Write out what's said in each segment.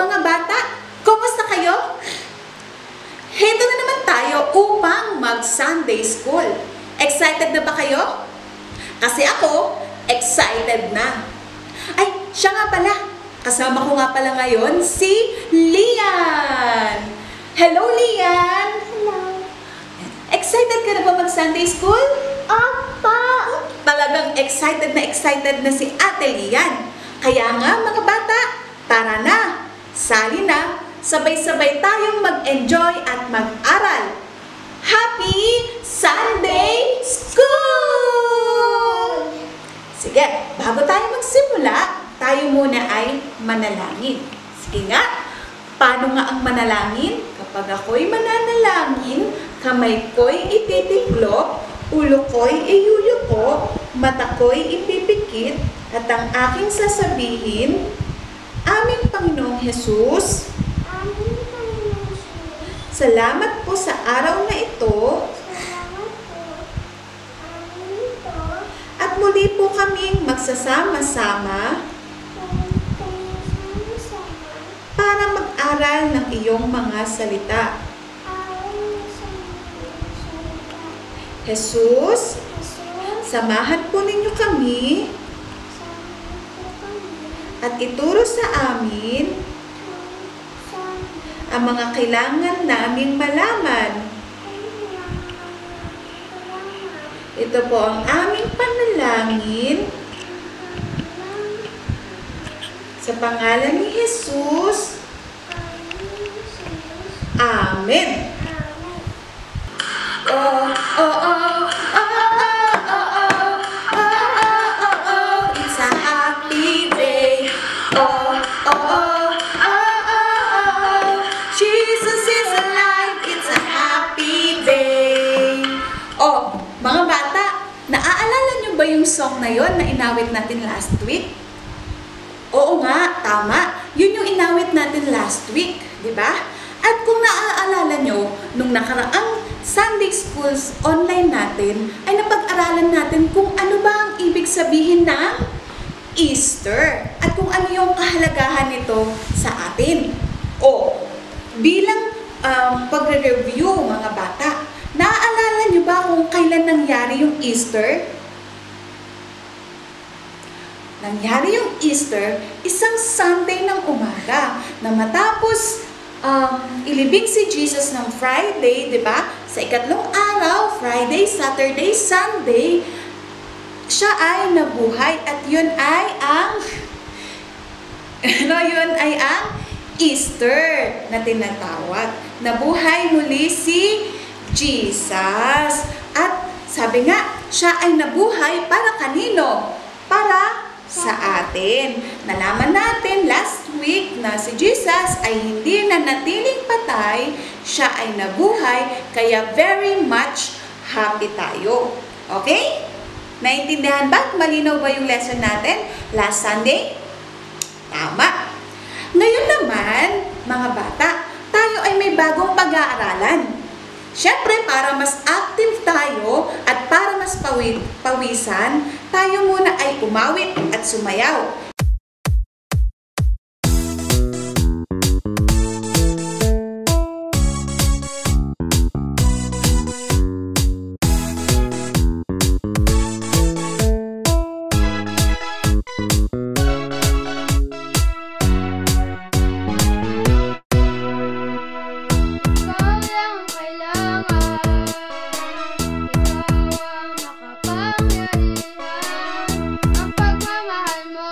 mga bata! Kumusta kayo? Heto na naman tayo upang mag-Sunday School. Excited na ba kayo? Kasi ako, excited na. Ay, siya nga pala. Kasama ko nga pala ngayon si Lian. Hello, Lian! Hello. Excited ka na ba mag-Sunday School? Opo. Talagang excited na si Ate Lian. Kaya nga mga bata, tara na, sali na, sabay-sabay tayong mag-enjoy at mag-aral. Happy Sunday School! Sige, bago tayo magsimula, tayo muna ay manalangin. Sige nga, paano nga ang manalangin? Kapag ako'y mananalangin, kamay ko'y ititiklop, ulo ko'y iyuyuko, mata ko'y ipipikit, at ang aking sasabihin, aming Panginoong Jesus, Amin, Panginoon Jesus. salamat po sa araw na ito, Salamat po. Amin ito. at muli po kaming magsasama-sama para mag-aral ng iyong mga salita. Jesus, samahan po ninyo kami at ituro sa amin ang mga kailangan naming malaman. Ito po ang aming panalangin sa pangalan ni Jesus. Amen. Oh, oh, oh, oh, oh, oh, oh, it's a happy day. Oh, oh, oh, oh, Jesus is alive. It's a happy day. Oh, mga bata, naaalala nyo ba yung song na yon na inawit natin last week? Oo nga, tama. Yun yung inawit natin last week, di ba? At kung naaalala nyo, nung nakaraang Sunday Schools online natin, ay napag-aralan natin kung ano ba ang ibig sabihin ng Easter at kung ano yung kahalagahan nito sa atin. O, bilang pagre-review mga bata, naaalala nyo ba kung kailan nangyari yung Easter? Nangyari yung Easter, isang Sunday ng umaga na matapos ilibing si Jesus ng Friday, di ba? Sa ikatlong araw, Friday, Saturday, Sunday, siya ay nabuhay at yun ay ang Easter na tinatawag. Nabuhay muli si Jesus. At sabi nga, siya ay nabuhay para kanino? Para sa atin. Nalaman natin last week na si Jesus ay hindi na natiling patay, siya ay nabuhay, kaya very much happy tayo. Okay? Naintindihan ba? Malinaw ba yung lesson natin last Sunday? Tama. Ngayon naman, mga bata, tayo ay may bagong pag-aaralan. Siyempre, para mas active tayo at para mas pawisan, tayo muna ay umawit at sumayaw. Ikaw ang kailangan, ikaw ang makapangyarihan, ang pagmamahal mo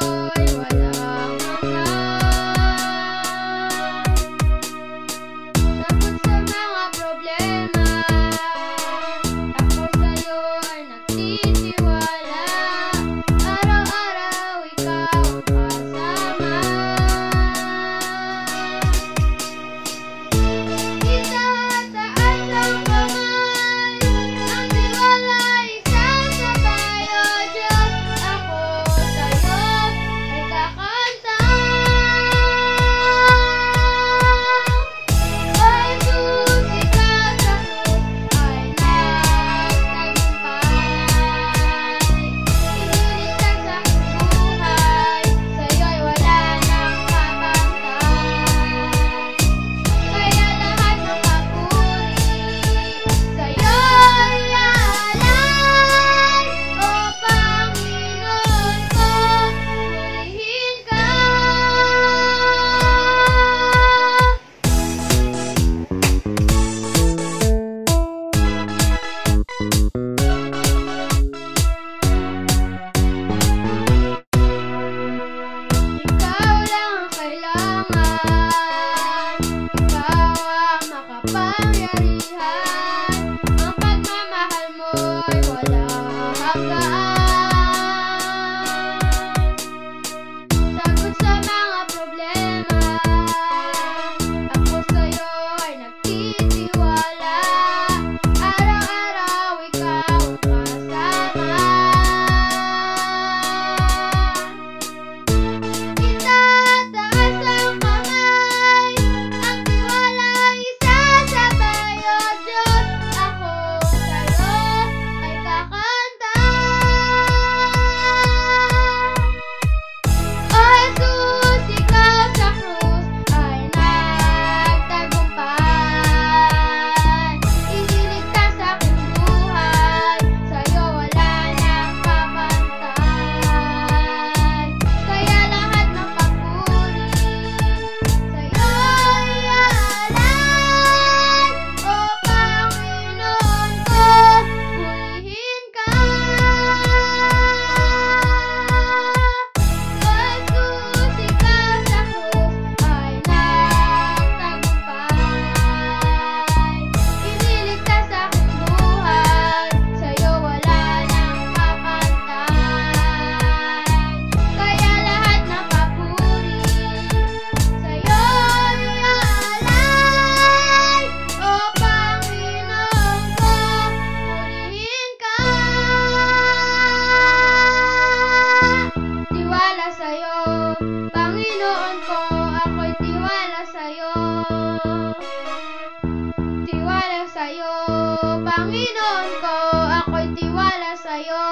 ko, ako'y tiwala sa'yo.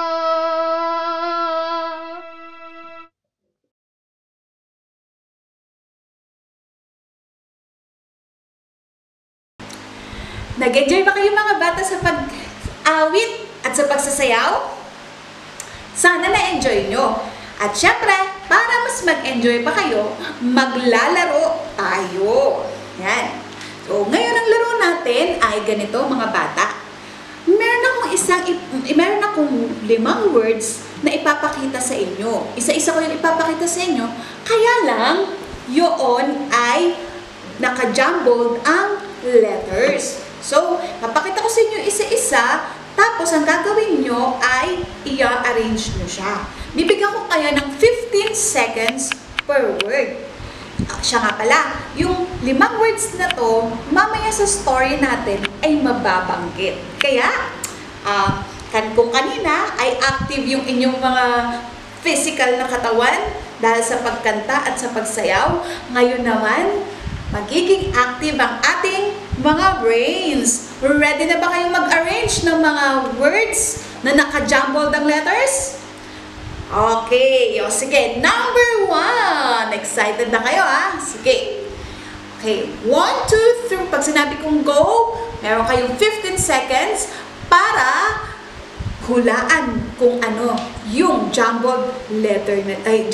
Nag-enjoy ba kayo mga bata sa pag-awit at sa pagsasayaw? Sana na-enjoy nyo. At syempre, para mas mag-enjoy pa kayo, maglalaro tayo. Yan. So, ngayon ang laro natin ay ganito mga bata. Meron akong 5 words na ipapakita sa inyo. Isa-isa ko yung ipapakita sa inyo. Kaya lang, yun ay naka-jumbled ang letters. So, papakita ko sa inyo isa-isa, tapos ang gagawin nyo ay i-arrange nyo siya. Bibigyan ko kaya ng 15 seconds per word. Siya nga pala, yung 5 words na to, mamaya sa story natin ay mababanggit. Kaya, kung kanina ay active yung inyong mga physical na katawan dahil sa pagkanta at sa pagsayaw, ngayon naman, magiging active ang ating mga brains. Ready na ba kayong mag-arrange ng mga words na naka-jumbled ang letters? Okay, o sige, number 1. Excited na kayo Sige. Okay, 1, 2, 3. Pag sinabi kong go, meron kayong 15 seconds para hulaan kung ano yung jumbled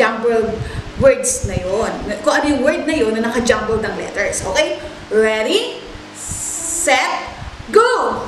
jumbled words na yon. Kung ano yung word na yon na naka-jumbled ang letters. Okay? Ready? Set, go!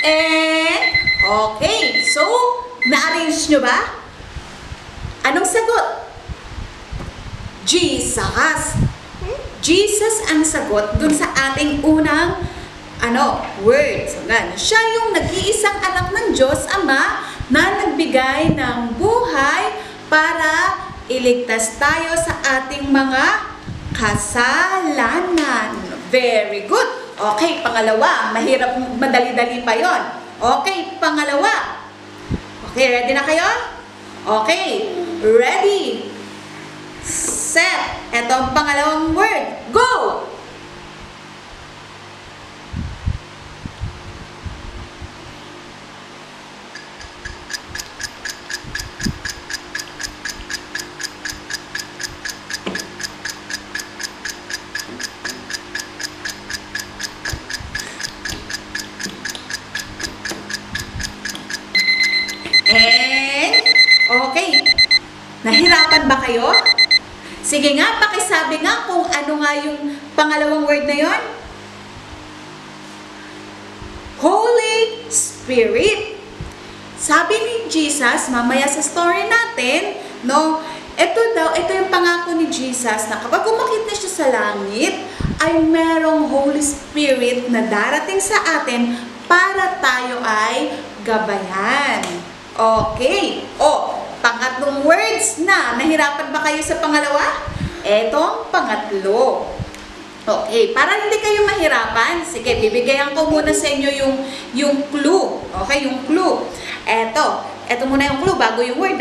And, okay. So, na-arrange nyo ba? Anong sagot? Jesus. Jesus ang sagot dun sa ating unang word. So, siya yung nag-iisang anak ng Diyos Ama na nagbigay ng buhay para iligtas tayo sa ating mga kasalanan. Very good. Okay, pangalawa. Madali-dali pa yon. Okay, pangalawa. Okay, ready na kayo? Okay, ready, set. Ito ang pangalawang word. Go! And, okay. Nahirapan ba kayo? Sige nga, pakisabi nga kung ano nga yung pangalawang word na yon. Holy Spirit. Sabi ni Jesus, mamaya sa story natin, ito yung pangako ni Jesus na kapag umakit na siya sa langit, ay merong Holy Spirit na darating sa atin para tayo ay gabayan. Okay. Pangatlong words na. Nahirapan ba kayo sa pangalawa? Etong pangatlo. Okay. Para hindi kayo mahirapan, sige, bibigyan ko muna sa inyo yung clue. Okay, yung clue. Eto muna yung clue bago yung word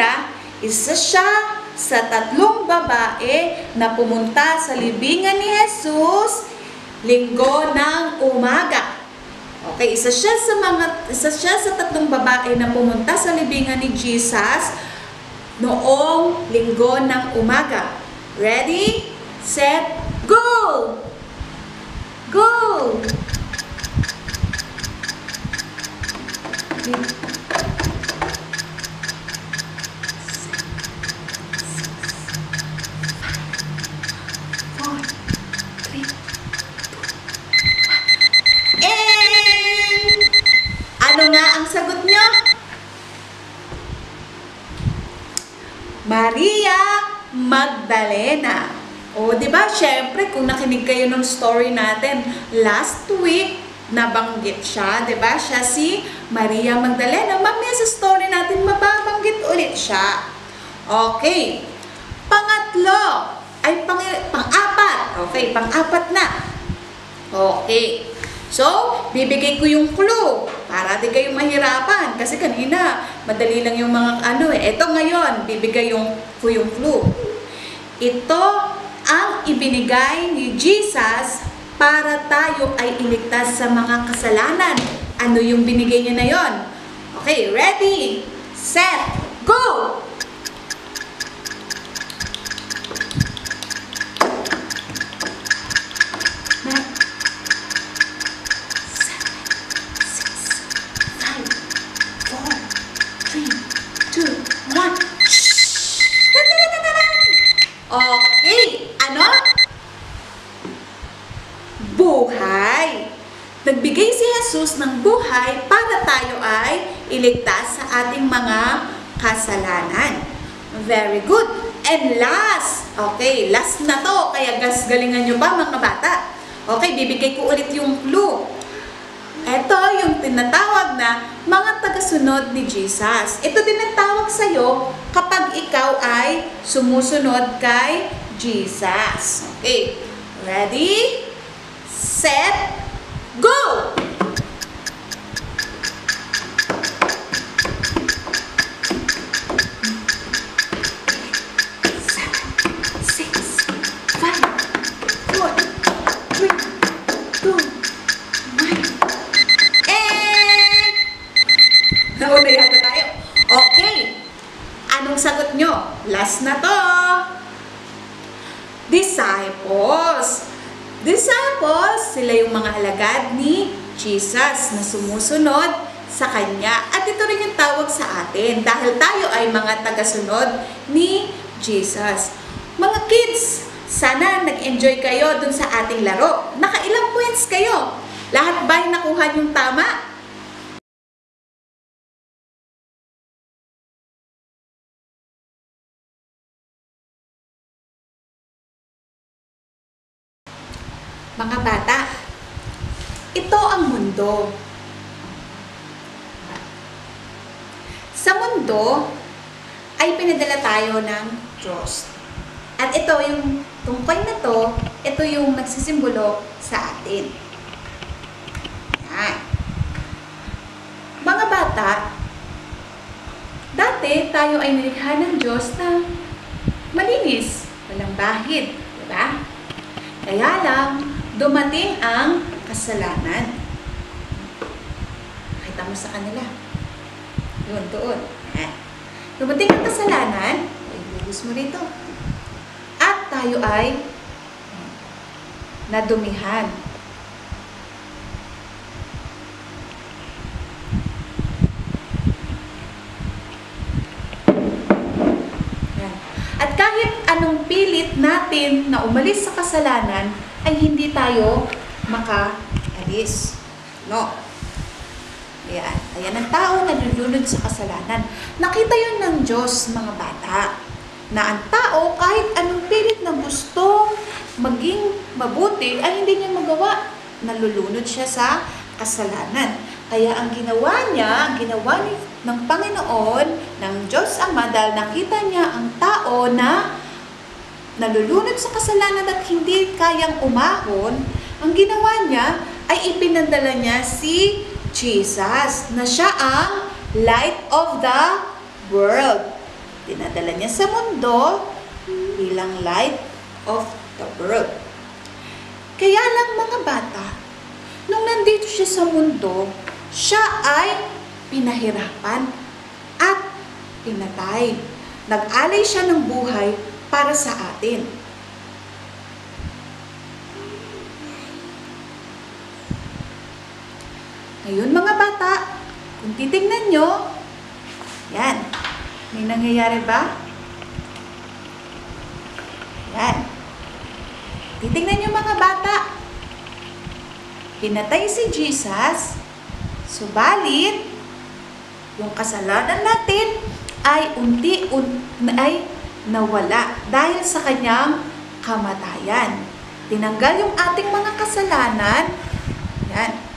Isa siya sa 3 babae na pumunta sa libingan ni Jesus linggo ng umaga. Okay, isa siya sa 3 babae na pumunta sa libingan ni Jesus noong linggo ng umaga. Ready, set, go! Go! Ano nga ang sagot nyo? Maria Magdalena. Di ba? Syempre, kung nakinig kayo ng story natin last week, nabanggit siya, di ba? Siya si Maria Magdalena. Mamaya sa story natin, mababanggit ulit siya. Okay. Pang-4. Okay, pang-apat na. Okay. So, bibigay ko yung clue para di kayo mahirapan. Kasi kanina, madali lang yung mga ano eh. Ito ngayon, bibigay ko yung clue. Ito ang ibinigay ni Jesus para tayo ay iligtas sa mga kasalanan. Ano yung binigay niya na yon? Okay, ready, set, go! Okay, ano? Buhay. Nagbigay si Jesus ng buhay para tayo ay iligtas sa ating mga kasalanan. Very good. And last, okay, last na to, kaya galingan nyo ba mga bata? Okay, bibigay ko ulit yung clue. Ito yung tinatawag na mga tagasunod ni Jesus. Ito din ang tawag sa'yo kapag ikaw ay sumusunod kay Jesus. Okay, ready, set, go! 7, 6, 5, 4, 3, 2, 1. Nauna yata tayo. Okay. Anong sagot nyo? Last na to. Disciples. Disciples, sila yung mga alagad ni Jesus na sumusunod sa Kanya. At ito rin yung tawag sa atin dahil tayo ay mga tagasunod ni Jesus. Mga kids, sana nag-enjoy kayo dun sa ating laro. Nakailang points kayo? Lahat ba yung nakuha yung tama? Mga bata, ito ang mundo. Sa mundo ay pinadala tayo ng Diyos. At ito yung tungkol na to, ito yung nagsisimbolo sa atin. Yan. Mga bata, dati tayo ay nilikha ng Diyos na malinis, walang bahid, di ba? Kaya lang, dumating ang kasalanan. Nakita mo sa kanila. Yun, doon. Dumating ang kasalanan, ibubus mo rito. At tayo ay nadumihan. At kahit anong pilit natin na umalis sa kasalanan, ay hindi tayo makaalis. No. Ayan. Ayan ang tao na nalulunod sa kasalanan. Nakita yun ng Diyos, mga bata, na ang tao kahit anong pilit na gustong maging mabuti, ay hindi niya magawa. Nalulunod siya sa kasalanan. Kaya ang ginawa ng Panginoon, ng Diyos Ama, dahil nakita niya ang tao na nalulunod sa kasalanan at hindi kayang umahon, ang ginawa niya ay ipinadala niya si Jesus, na siya ang light of the world. Dinadala niya sa mundo bilang light of the world. Kaya lang mga bata, nung nandito siya sa mundo, siya ay pinahirapan at pinatay. Nag-alay siya ng buhay para sa atin. Ngayon mga bata, kung titingnan nyo, yan, may nangyayari ba? Yan. Titingnan nyo mga bata, pinatay si Jesus, subalit, yung kasalanan natin ay ay nawala dahil sa kanyang kamatayan. Tinanggal yung ating mga kasalanan. Yan.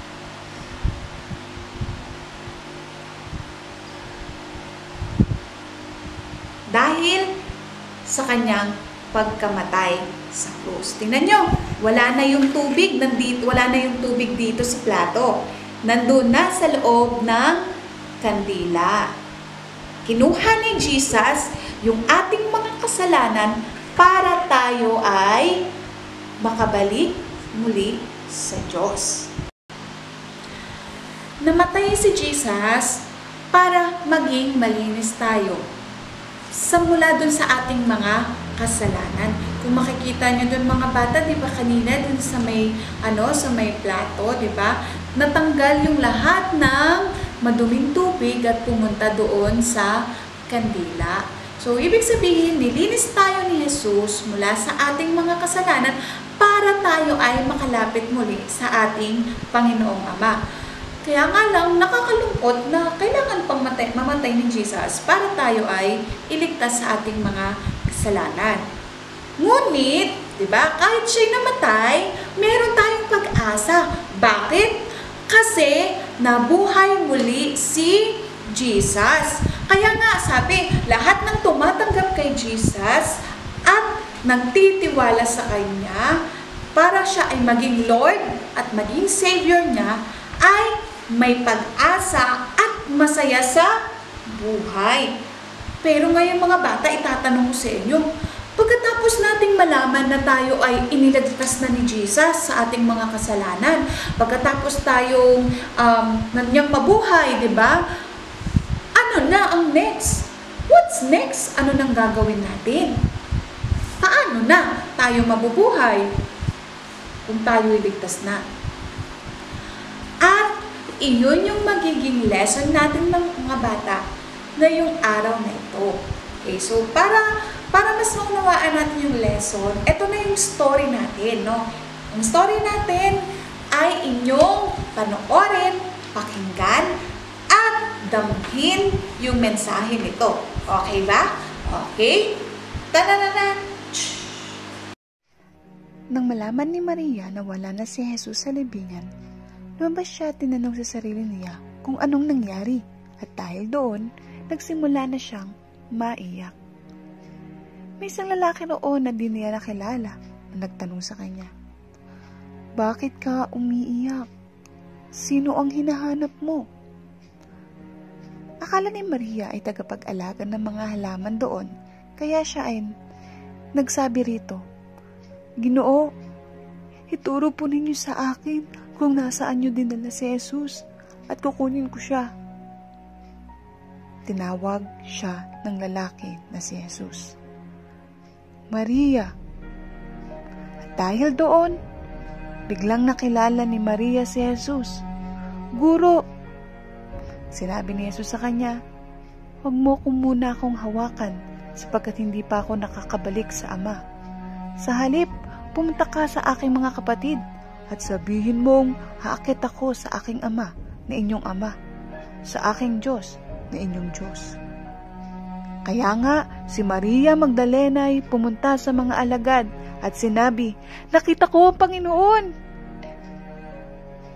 Dahil sa kanyang pagkamatay sa krus. Tingnan nyo, wala na yung tubig dito sa plato. Nandun na sa loob ng kandila. Kinuha ni Jesus yung ating mga kasalanan para tayo ay makabalik muli sa Diyos. Namatay si Jesus para maging malinis tayo mula dun sa ating mga kasalanan. Kung makikita nyo dun mga bata, di ba kanina dun sa may plato, di ba? Natanggal yung lahat ng maduming tubig at pumunta doon sa kandila. So, ibig sabihin, nilinis tayo ni Jesus mula sa ating mga kasalanan para tayo ay makalapit muli sa ating Panginoong Ama. Kaya nga lang, nakakalungkot na kailangan pang mamatay ni Jesus para tayo ay iligtas sa ating mga kasalanan. Ngunit, di ba, kahit siya'y namatay, meron tayong pag-asa. Bakit? Kasi nabuhay muli si Jesus. Kaya nga, sabi, lahat ng tumatanggap kay Jesus at nagtitiwala sa Kanya para siya ay maging Lord at maging Savior niya, ay may pag-asa at masaya sa buhay. Pero ngayon mga bata, itatanong ko sa inyo, pagkatapos nating malaman na tayo ay iniligtas na ni Jesus sa ating mga kasalanan, pagkatapos tayong nanyang mabuhay, di ba? Ano na ang next? What's next? Ano nang gagawin natin? Paano na tayo mabubuhay kung tayo iligtas na? At iyon yung magiging lesson natin ng mga bata ngayong araw na ito. Okay, so para mas maunawaan natin yung lesson, ito na yung story natin, no? Ang story natin ay inyong panoorin, pakinggan, at damhin yung mensahe nito. Okay ba? Okay? Tanananan! Nang malaman ni Maria na wala na si Jesus sa libingan, lumabas siya at tinanong sa sarili niya kung anong nangyari, at dahil doon, nagsimula na siyang maiyak. May isang lalaki roon na di niya nakilala na nagtanong sa kanya, "Bakit ka umiiyak? Sino ang hinahanap mo?" Akala ni Maria ay tagapag-alaga ng mga halaman doon, kaya siya ay nagsabi rito, "Ginoo, ituro po ninyo sa akin kung nasaan nyo dinala si Jesus at kukunin ko siya." Tinawag siya ng lalaki na si Jesus, "Maria." At dahil doon, biglang nakilala ni Maria si Jesus. "Guro," sinabi ni Jesus sa kanya, "Huwag mo muna akong hawakan sapagkat hindi pa ako nakakabalik sa Ama. Sa halip, pumunta ka sa aking mga kapatid at sabihin mong haakit ako sa aking Ama na inyong Ama, sa aking Diyos na inyong Diyos." Kaya nga, si Maria Magdalena ay pumunta sa mga alagad at sinabi, "Nakita ko ang Panginoon."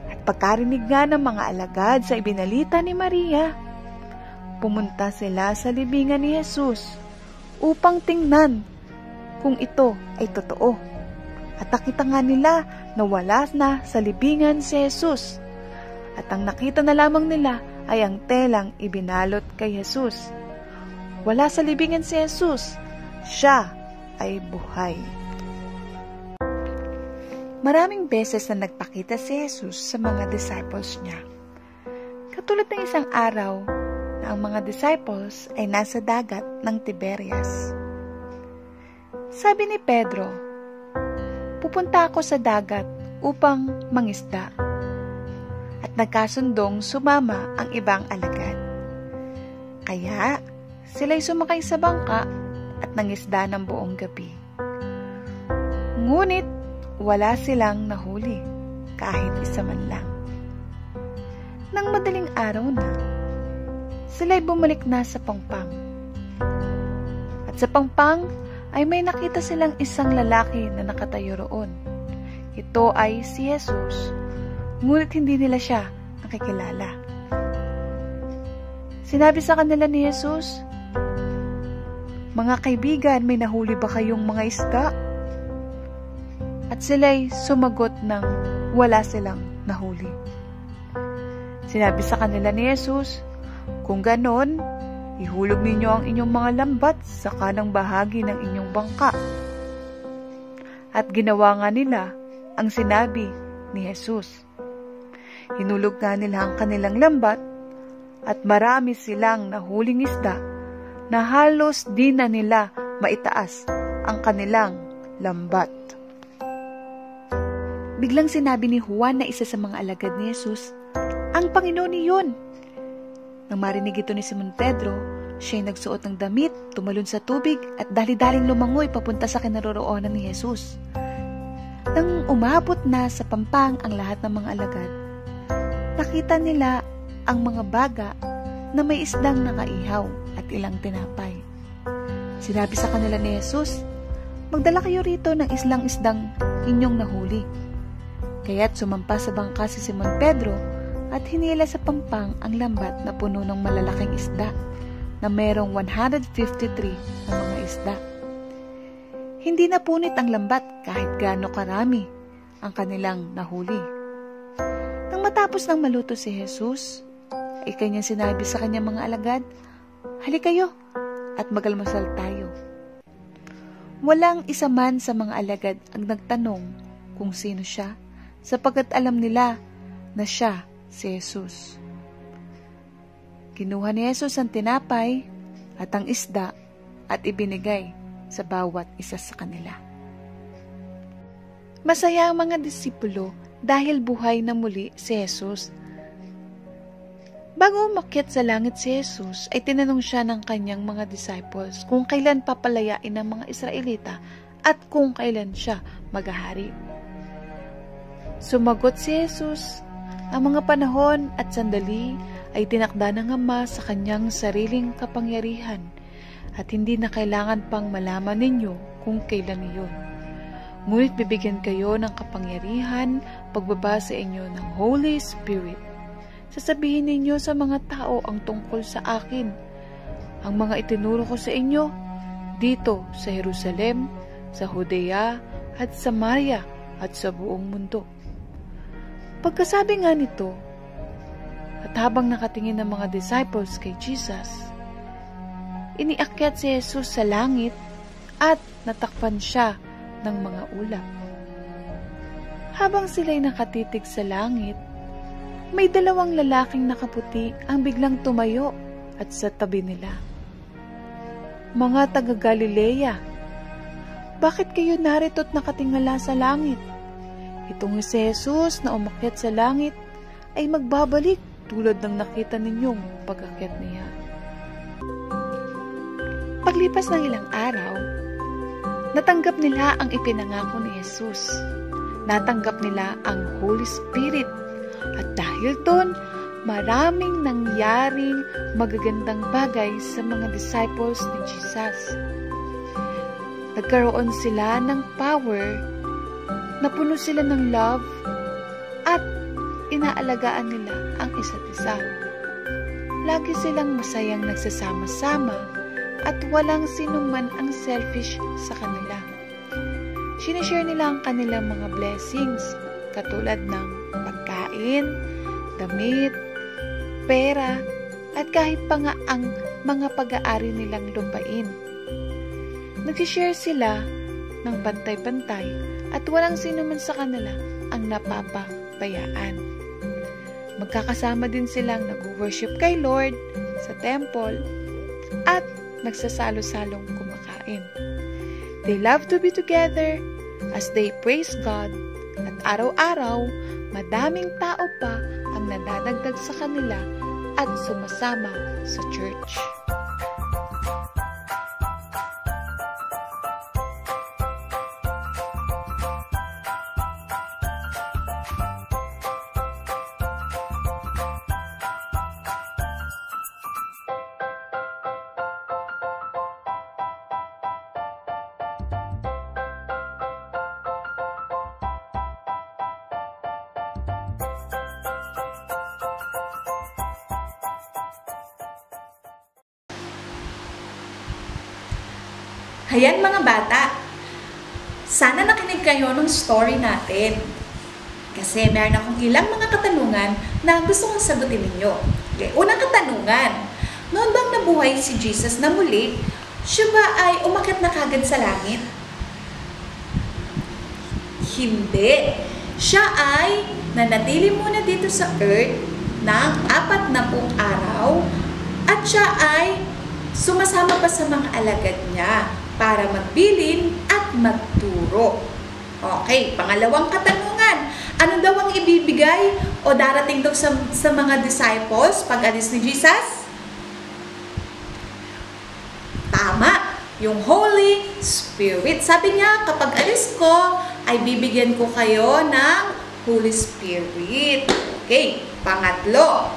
At pagkarinig nga ng mga alagad sa ibinalita ni Maria, pumunta sila sa libingan ni Jesus upang tingnan kung ito ay totoo. At nakita nga nila na wala na sa libingan si Jesus. At ang nakita na lamang nila ay ang telang ibinalot kay Jesus. Wala sa libingan si Jesus. Siya ay buhay. Maraming beses na nagpakita si Jesus sa mga disciples niya. Katulad ng isang araw na ang mga disciples ay nasa dagat ng Tiberias. Sabi ni Pedro, "Pupunta ako sa dagat upang mangisda." At nagkasundong sumama ang ibang alagad. Kaya sila'y sumakay sa bangka at nangisda ng buong gabi. Ngunit wala silang nahuli, kahit isa man lang. Nang madaling araw na, sila'y bumalik na sa pangpang. At sa pangpang ay may nakita silang isang lalaki na nakatayo roon. Ito ay si Jesus, ngunit hindi nila siya nakikilala. Sinabi sa kanila ni Jesus, "Mga kaibigan, may nahuli ba kayong mga isda?" At sila'y sumagot ng wala silang nahuli. Sinabi sa kanila ni Jesus, "Kung ganon, ihulog ninyo ang inyong mga lambat sa kanang bahagi ng inyong bangka." At ginawa nga nila ang sinabi ni Jesus. Hinulog nga nila ang kanilang lambat at marami silang nahuling isda na halos di na nila maitaas ang kanilang lambat. Biglang sinabi ni Juan na isa sa mga alagad ni Jesus, "Ang Panginoon iyon." Nang marinig ito ni Simon Pedro, siya'y nagsuot ng damit, tumalon sa tubig at dali-daling lumangoy papunta sa kinaroroonan ni Jesus. Nang umabot na sa pampang ang lahat ng mga alagad, nakita nila ang mga baga na may isdang nakaihaw at ilang tinapay. Sinabi sa kanila ni Jesus, "Magdala kayo rito ng isdang inyong nahuli." Kaya't sumampa sa bangka si Simon Pedro at hinila sa pampang ang lambat na puno ng malalaking isda na merong 153 na mga isda. Hindi napunit ang lambat kahit gaano karami ang kanilang nahuli. Nang matapos ng maluto si Jesus, ay kanyang sinabi sa kanyang mga alagad, "Halika kayo at magalmasal tayo." Walang isa man sa mga alagad ang nagtanong kung sino siya, sapagkat alam nila na siya si Jesus. Kinuha ni Jesus ang tinapay at ang isda at ibinigay sa bawat isa sa kanila. Masaya ang mga disipulo dahil buhay na muli si Jesus. Bago umakyat sa langit si Jesus, ay tinanong siya ng kanyang mga disciples kung kailan papalayain ang mga Israelita at kung kailan siya maghahari. Sumagot si Jesus, "Ang mga panahon at sandali ay tinakda ng Ama sa kanyang sariling kapangyarihan at hindi na kailangan pang malaman ninyo kung kailan iyon. Ngunit bibigyan kayo ng kapangyarihan pagbaba sa inyo ng Holy Spirit. Sasabihin ninyo sa mga tao ang tungkol sa akin, ang mga itinuro ko sa inyo dito sa Jerusalem, sa Judea at Samaria at sa buong mundo." Pagkasabi nga nito, at habang nakatingin ng mga disciples kay Jesus, iniakyat si Jesus sa langit at natakpan siya ng mga ulap. Habang sila'y nakatitig sa langit, may dalawang lalaking nakaputi ang biglang tumayo at sa tabi nila. "Mga taga-Galilea, bakit kayo narito't nakatingala sa langit? Itong si Jesus na umakyat sa langit ay magbabalik tulad ng nakita ninyong pag-akyat niya." Paglipas ng ilang araw, natanggap nila ang ipinangako ni Jesus. Natanggap nila ang Holy Spirit at dahil doon, maraming nangyaring magagandang bagay sa mga disciples ni Jesus. Nagkaroon sila ng power, napuno sila ng love at inaalagaan nila ang isa't isa. Lagi silang masayang nagsasama-sama at walang sinuman ang selfish sa kanila. Sinishare nila ang kanilang mga blessings katulad ng pagkain, damit, pera at kahit pa nga ang mga pag-aari nilang lupain. Nagsishare sila ng pantay-pantay at walang sino man sa kanila ang napapabayaan. Magkakasama din silang nag-worship kay Lord sa temple at nagsasalo-salong kumakain. They love to be together as they praise God at araw-araw madaming tao pa ang nadadagdag sa kanila at sumasama sa church. Ayan mga bata, sana nakinig kayo ng story natin. Kasi meron akong ilang mga katanungan na gusto kong sagutin ninyo. Okay, unang katanungan, noon bang nabuhay si Jesus na muli, siya ba ay umakyat na kagad sa langit? Hindi. Siya ay nanatili muna dito sa earth ng 40 araw at siya ay sumasama pa sa mga alagad niya para magbilin at magturo. Okay, pangalawang katanungan. Ano daw ang ibibigay o darating daw sa mga disciples pag alis ni Jesus? Tama, yung Holy Spirit. Sabi niya, kapag alis ko, ay bibigyan ko kayo ng Holy Spirit. Okay, pangatlo.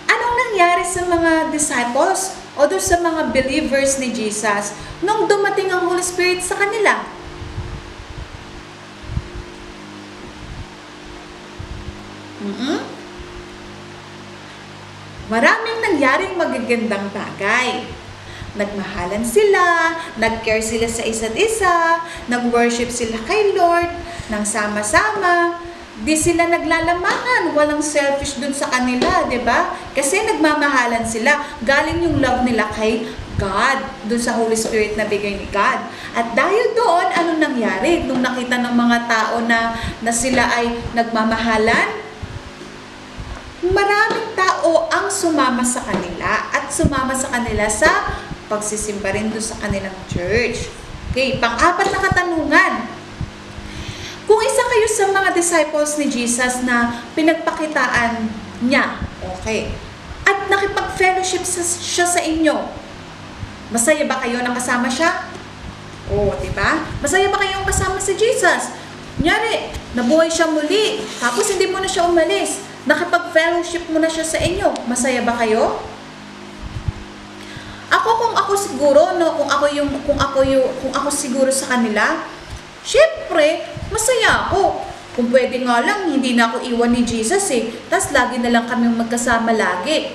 Anong nangyari sa mga disciples o doon sa mga believers ni Jesus nung dumating ang Holy Spirit sa kanila? Maraming nangyaring magagandang bagay. Nagmahalan sila, nag-care sila sa isa't isa, nag-worship sila kay Lord, nang sama-sama. Di sila naglalamangan, walang selfish dun sa kanila, di ba? Kasi nagmamahalan sila, galing yung love nila kay God, dun sa Holy Spirit na bigay ni God. At dahil doon, ano nangyari? Nung nakita ng mga tao na sila ay nagmamahalan, maraming tao ang sumama sa kanila at sumama sa kanila sa pagsisimba rin doon sa kanilang church. Okay, pang-apat na katanungan. Kung isa kayo sa mga disciples ni Jesus na pinagpakitaan niya, okay, at nakipag-fellowship siya sa inyo, masaya ba kayo na kasama siya? Oo, diba? Masaya ba kayong kasama si Jesus? Kunyari, nabuhay siya muli, tapos hindi mo na siya umalis. Nakipag-fellowship mo na siya sa inyo. Masaya ba kayo? Kung ako siguro, no, kung ako siguro sa kanila, syempre, masaya ako. Kung pwede nga lang, hindi na ako iwan ni Jesus eh. Tapos lagi na lang kami magkasama lagi.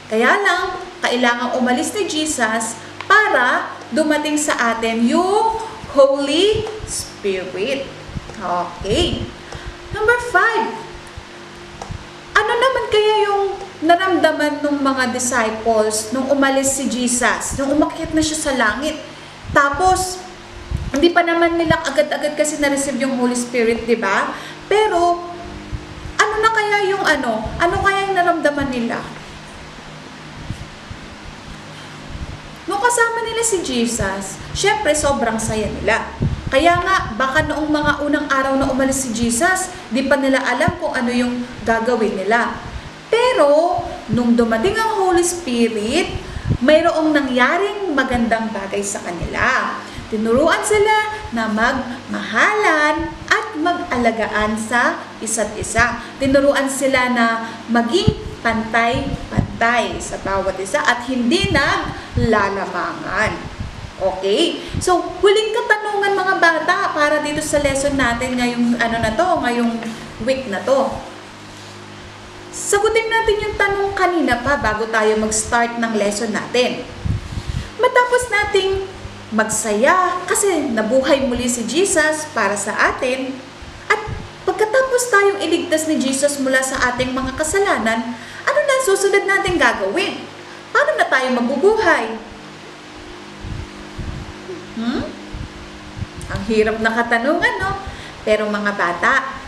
Kaya lang, kailangan umalis ni Jesus para dumating sa atin yung Holy Spirit. Okay. Number 5. Ano naman kaya yung naramdaman ng mga disciples nung umalis si Jesus, nung umakyat na siya sa langit? Tapos, hindi pa naman nila agad-agad kasi na-receive yung Holy Spirit, di ba? Pero, ano na kaya yung ano kaya yung naramdaman nila? Nung kasama nila si Jesus, syempre sobrang saya nila. Kaya nga, baka noong mga unang araw na umalis si Jesus, di pa nila alam kung ano yung gagawin nila. Pero, nung dumating ang Holy Spirit, mayroong nangyaring magandang bagay sa kanila. Tinuruan sila na magmahalan at mag-alagaan sa isa't isa. Tinuruan sila na maging pantay-pantay sa bawat isa at hindi naglalamangan. Okay? So, huling katanungan mga bata para dito sa lesson natin ngayong ngayong week na to. Sagutin natin yung tanong kanina pa bago tayo mag-start ng lesson natin. Matapos nating magsaya kasi nabuhay muli si Jesus para sa atin at pagkatapos tayong iligtas ni Jesus mula sa ating mga kasalanan, ano na susunod nating gagawin? Paano na tayo mabubuhay? Ang hirap na katanungan, no? Pero mga bata,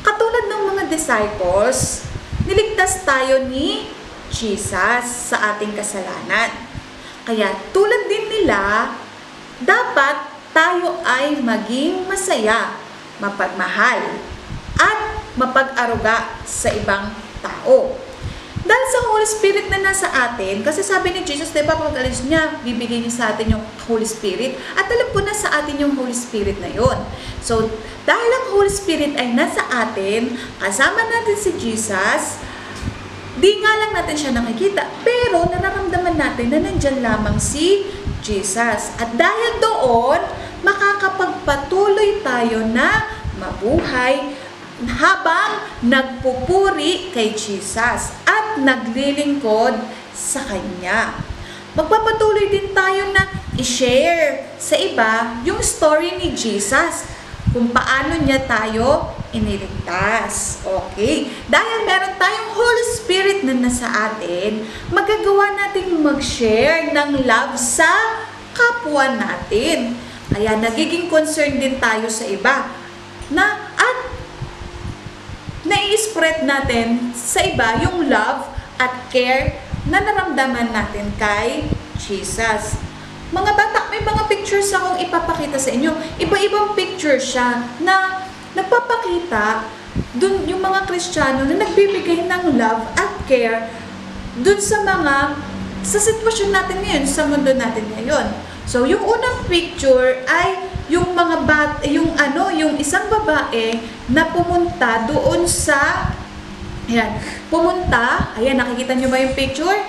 katulad ng mga disciples, niligtas tayo ni Jesus sa ating kasalanan. Kaya tulad din nila, dapat tayo ay maging masaya, mapagmahal, at mapag-aruga sa ibang tao. Dahil sa Holy Spirit na nasa atin, kasi sabi ni Jesus, diba, pag alis niya, bibigay niya sa atin yung Holy Spirit. At alam ko na sa atin yung Holy Spirit na yon. So, dahil ang Holy Spirit ay nasa atin, kasama natin si Jesus, di nga lang natin siya nakikita, pero nararamdaman natin na nandyan lamang si Jesus. At dahil doon, makakapagpatuloy tayo na mabuhay habang nagpupuri kay Jesus at naglilingkod sa Kanya. Magpapatuloy din tayo na i-share sa iba yung story ni Jesus, kung paano niya tayo iniligtas. Okay? Dahil meron tayong Holy Spirit na nasa atin, magagawa natin mag-share ng love sa kapwa natin. Kaya nagiging concern din tayo sa iba at nai-spread natin sa iba yung love at care na naramdaman natin kay Jesus. Mga bata, may mga pictures akong ipapakita sa inyo. Iba-ibang picture siya na nagpapakita dun yung mga Kristiyano na nagbibigay ng love at care dun sa sitwasyon natin ngayon, sa mundo natin ngayon. So, yung unang picture ay yung yung isang babae na pumunta doon sa, ayan, nakikita nyo ba yung picture?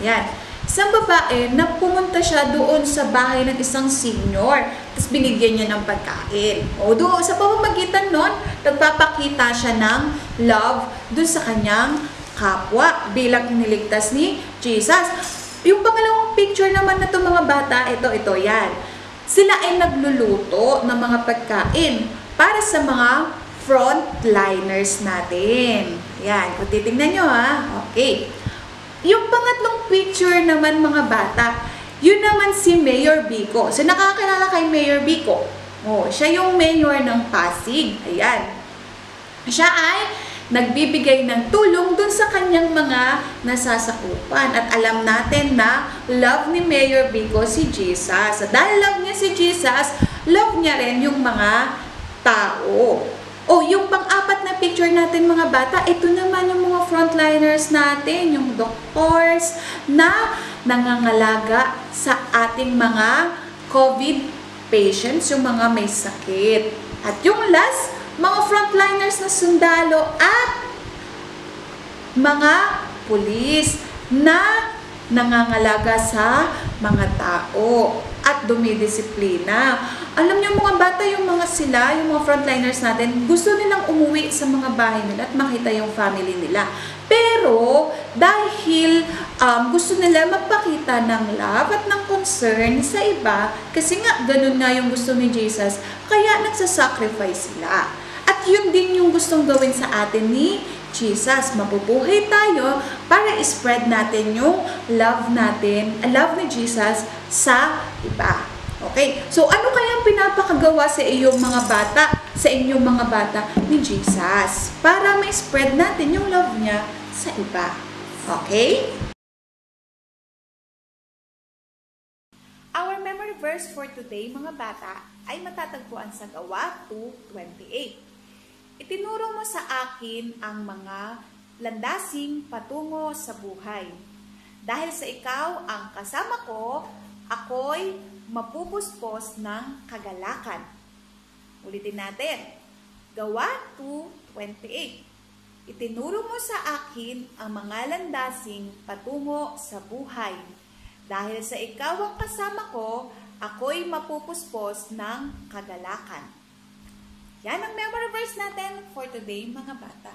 Ayan. Isang babae na pumunta siya doon sa bahay ng isang senior, tapos binigyan niya ng pagkain. O doon, sa pamamagitan nun, nagpapakita siya ng love doon sa kanyang kapwa bilang iniligtas ni Jesus. Yung pangalawang picture naman na itong mga bata, ito yan. Sila ay nagluluto ng mga pagkain para sa mga frontliners natin. Yan, kung titignan nyo Okay. Yung pangatlong picture naman mga bata, yun naman si Mayor Vico. So nakakilala kay Mayor Vico. Siya yung mayor ng Pasig. Ayan. Siya ay nagbibigay ng tulong dun sa kanyang mga nasasakupan. At alam natin na love ni Mayor Vico si Jesus. Dahil love niya si Jesus, love niya rin yung mga tao. Yung pang-apat na picture natin mga bata, ito naman yung mga frontliners natin, yung doctors na nangangalaga sa ating mga COVID patients, yung mga may sakit. At yung last, mga frontliners na sundalo at mga pulis na nangangalaga sa mga tao at dumidisiplina. Alam niyo mga bata, yung mga frontliners natin, gusto nilang umuwi sa mga bahay nila at makita yung family nila. Pero, dahil gusto nila magpakita ng love at ng concern sa iba, kasi nga, ganun nga yung gusto ni Jesus, kaya nagsasacrifice sila. At yun din yung gustong gawin sa atin ni Jesus. Mabubuhay tayo para i-spread natin yung love ni Jesus sa iba. Okay? So, ano kayang pinapakagawa sa inyong mga bata ni Jesus para ma-spread natin yung love niya sa iba? Okay? Our memory verse for today, mga bata, ay matatagpuan sa Gawa 2:28. Itinuro mo sa akin ang mga landasing patungo sa buhay. Dahil sa ikaw ang kasama ko, ako'y mapupuspos ng kagalakan. Ulitin natin. Gawa 2:28. Itinuro mo sa akin ang mga landasing patungo sa buhay. Dahil sa ikaw ang kasama ko, ako'y mapupuspos ng kagalakan. Yan ang memory verse natin for today, mga bata.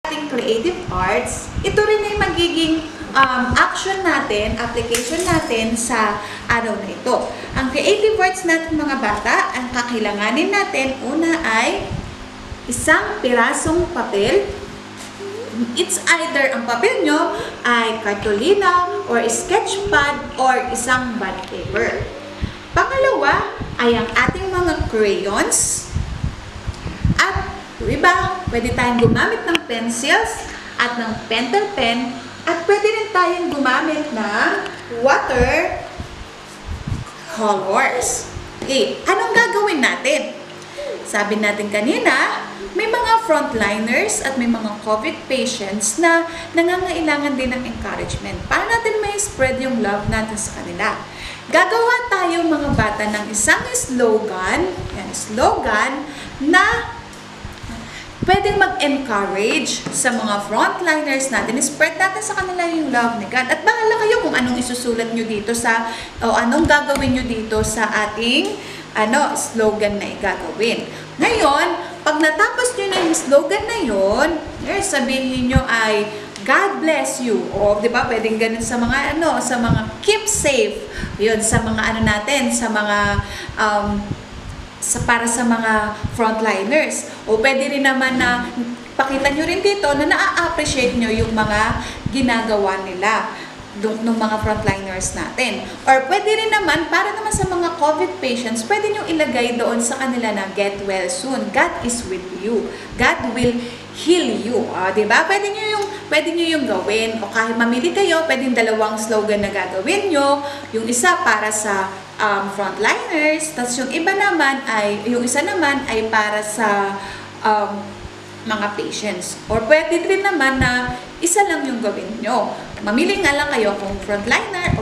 Ating creative arts, ito rin ay magiging action natin, application natin sa araw na ito. Ang creative arts natin, mga bata, ang kakailanganin natin, una ay isang pirasong papel. It's either ang papel nyo ay kartolina or sketch pad or isang bond paper. Pangalawa ay ang ating mga crayons. At iba, pwede tayong gumamit ng pencils at ng pentel pen. At pwede rin tayong gumamit ng water colors. Okay, anong gagawin natin? Sabi natin kanina, may mga frontliners at may mga COVID patients na nangangailangan din ng encouragement. Paano natin may spread yung love natin sa kanila? Gagawa tayo mga bata ng isang slogan na pwedeng mag-encourage sa mga frontliners natin. Spread natin sa kanila yung love ni God. At bahala kayo kung anong isusulat nyo dito anong gagawin nyo dito sa ating slogan na igagawin. Ngayon, pag natapos nyo na yung slogan na yun, sabihin nyo ay God bless you. O, di ba? Pwedeng ganun sa mga sa mga keep safe. Yun, sa mga natin, sa mga para sa mga frontliners. O pwede rin naman na pakita nyo rin dito na na-appreciate nyo yung mga ginagawa nila ng mga frontliners natin. Or pwede rin naman, para naman sa mga COVID patients, pwede nyo ilagay doon sa kanila na get well soon. God is with you. God will heal you. Diba? Pwede nyo yung gawin. O kahit mamili kayo, pwedeng dalawang slogan na gagawin nyo. Yung isa para sa frontliners, tapos yung isa naman ay para sa mga patients. Or pwede rin naman na isa lang yung gawin nyo. Mamili nga lang kayo kung frontliner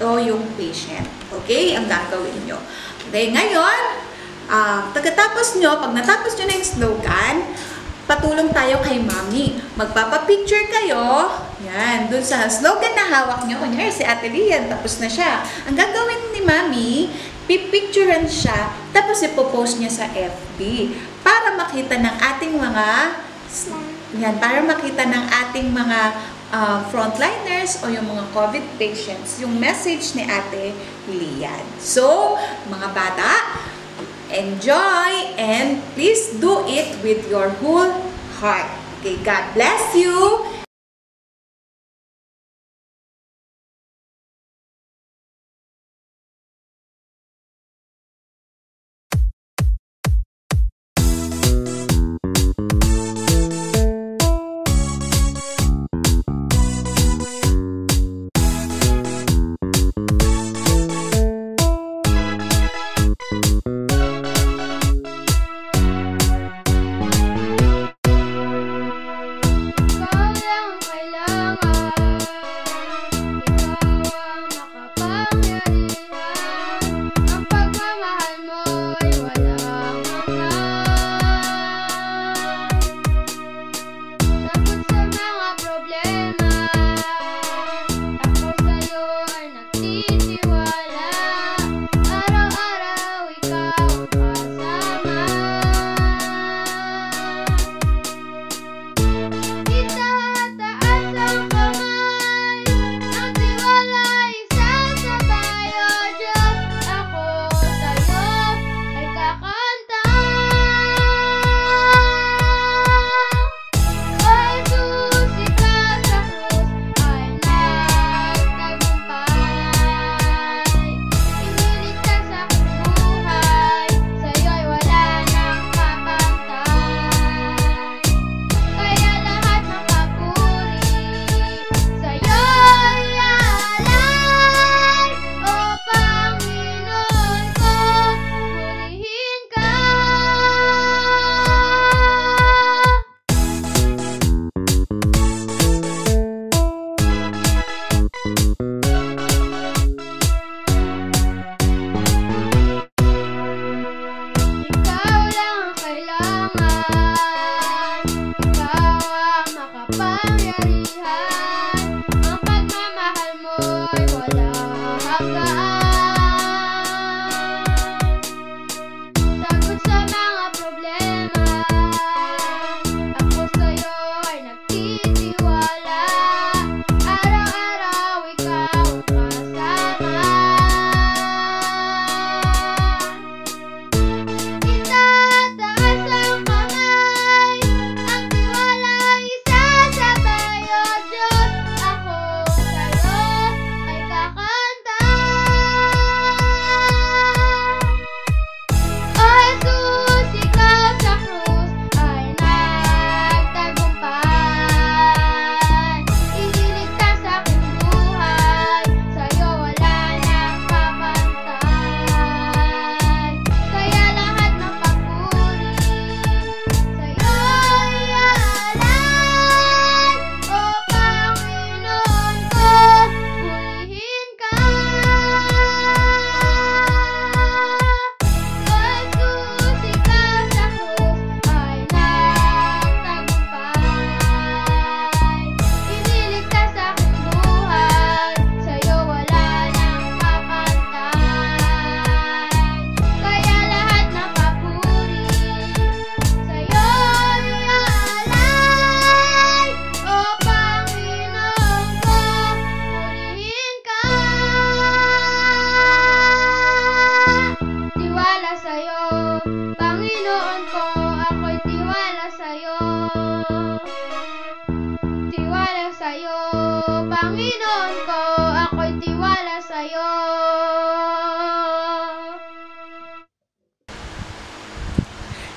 o yung patient. Okay? Ang gagawin nyo. Okay, ngayon, pag natapos nyo na yung slogan, patulong tayo kay Mami. Magpapapicture kayo. Yan, dun sa slogan na hawak nyo. Kunyari, si Ate Lian, tapos na siya. Ang gagawin ni Mami, pipicturean siya, tapos ipopost niya sa FB para makita ng ating mga frontliners o yung mga COVID patients, yung message ni Ate Lian. So, mga bata, enjoy and please do it with your whole heart. Okay, God bless you. Panginoon ko, ako'y tiwala sa'yo. Tiwala sa'yo, Panginoon ko, ako'y tiwala sa'yo.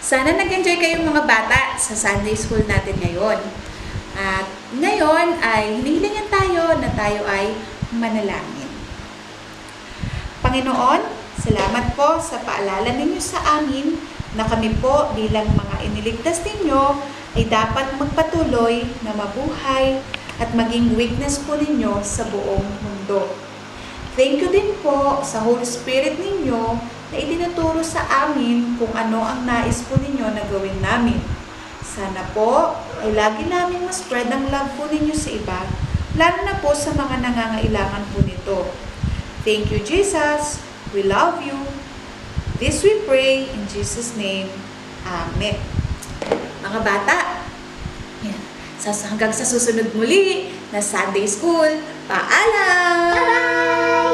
Sana nag-enjoy kayong mga bata sa Sunday School natin ngayon. At ngayon ay hinihilingan tayo na tayo ay manalangin. Panginoon, salamat po sa paalala ninyo sa amin na kami po bilang mga iniligtas ninyo ay dapat magpatuloy na mabuhay at maging witness po ninyo sa buong mundo. Thank you din po sa Holy Spirit ninyo na itinuturo sa amin kung ano ang nais po ninyo na gawin namin. Sana po ay lagi namin ma-spread ang love po ninyo sa iba, lalo na po sa mga nangangailangan po nito. Thank you, Jesus. We love you. This we pray in Jesus' name. Amen. Mga bata, yan. Hanggang sa susunod muli na Sunday School. Paalam! Bye-bye!